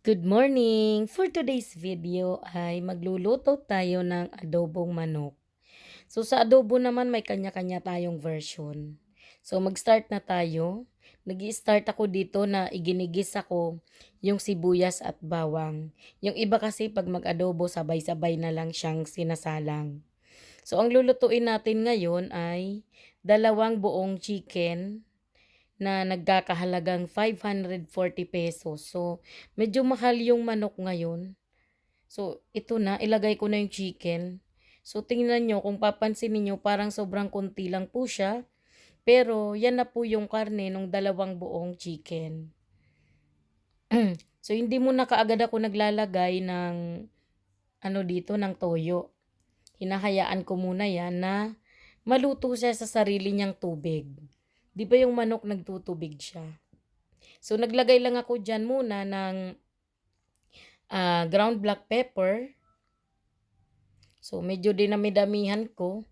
Good morning! For today's video ay magluluto tayo ng adobong manok. So sa adobo naman may kanya-kanya tayong version. So mag-start na tayo. Nag-i-start ako dito na iginigis ako yung sibuyas at bawang. Yung iba kasi pag mag-adobo sabay-sabay na lang siyang sinasalang. So ang lulutuin natin ngayon ay dalawang buong chicken na nagkakahalagang ₱540. So, medyo mahal yung manok ngayon. So, ito na, ilagay ko na yung chicken. So, tingnan nyo, kung papansinin nyo, parang sobrang konti lang po siya. Pero, yan na po yung karne ng dalawang buong chicken. So, hindi muna kaagad ako naglalagay ng, dito, ng toyo. Hinahayaan ko muna yan na maluto siya sa sarili niyang tubig. 'Di ba yung manok nagtutubig siya? So naglagay lang ako diyan muna ng ground black pepper. So medyo dinami-damihan ko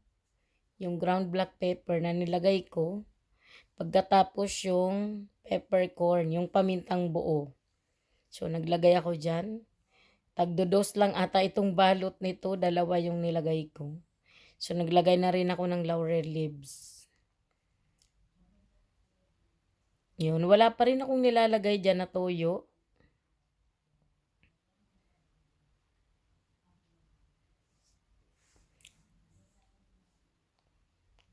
yung ground black pepper na nilagay ko. Pagkatapos yung peppercorn, yung pamintang buo. So naglagay ako diyan. Tagdo-dos lang ata itong balot nito, dalawa yung nilagay ko. So naglagay na rin ako ng laurel leaves. Yun, wala pa rin akong nilalagay diyan na toyo.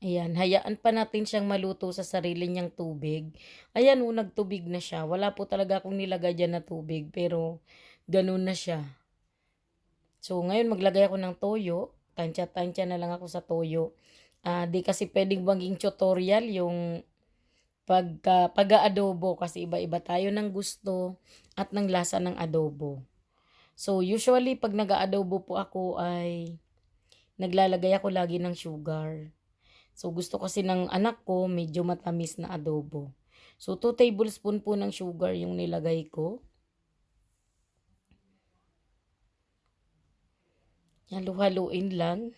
Ayan, hayaan pa natin siyang maluto sa sarili niyang tubig. Ayan, nagtubig na siya. Wala po talaga akong nilagay diyan na tubig, pero gano'n na siya. So, ngayon maglagay ako ng toyo. Tansya-tansya na lang ako sa toyo. Di kasi puwedeng maging tutorial yung pag-aadobo kasi iba-iba tayo ng gusto at ng lasa ng adobo. So, usually 'pag nag-aadobo po ako ay naglalagay ako lagi ng sugar. So, gusto kasi ng anak ko medyo matamis na adobo. So, 2 tablespoon po ng sugar yung nilagay ko. Halu-haluin lang.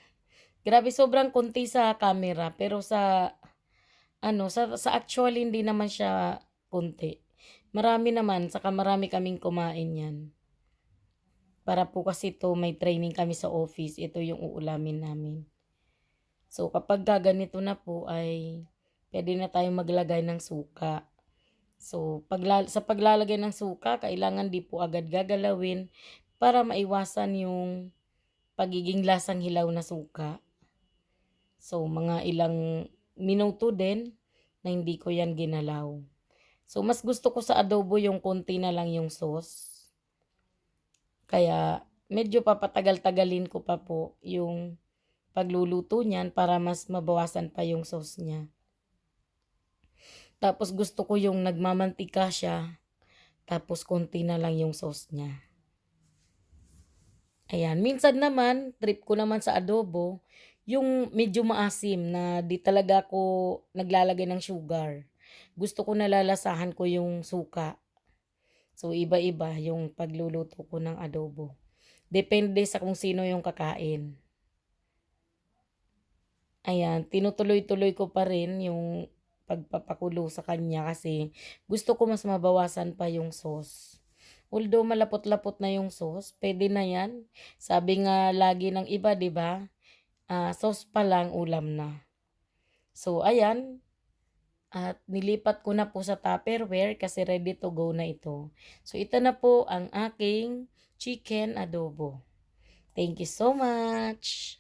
Grabe, sobrang konti sa camera, pero sa actual hindi naman siya konti. Marami naman, saka marami kaming kumain yan. Para po kasi ito, may training kami sa office, ito yung uulamin namin. So, kapag ganito na po ay pwede na tayong maglagay ng suka. So, sa paglalagay ng suka, kailangan di po agad gagalawin para maiwasan yung pagiging lasang hilaw na suka. So, mga ilang minuto din na hindi ko yan ginalaw. So, mas gusto ko sa adobo yung konti na lang yung sauce. Kaya, medyo papatagal-tagalin ko pa po yung pagluluto niyan para mas mabawasan pa yung sauce niya. Tapos gusto ko yung nagmamantika siya, tapos konti na lang yung sauce niya. Ayan, minsan naman, trip ko naman sa adobo, yung medyo maasim na di talaga ako naglalagay ng sugar. Gusto ko nalalasahan ko yung suka. So, iba-iba yung pagluluto ko ng adobo. Depende sa kung sino yung kakain. Ayan, tinutuloy-tuloy ko pa rin yung pagpapakulo sa kanya kasi gusto ko mas mabawasan pa yung sauce. Although malapot-lapot na yung sauce, pwede na yan. Sabi nga lagi ng iba, 'di ba? Sauce pa lang ulam na. So ayan, at nilipat ko na po sa Tupperware kasi ready to go na ito. So ito na po ang aking chicken adobo. Thank you so much.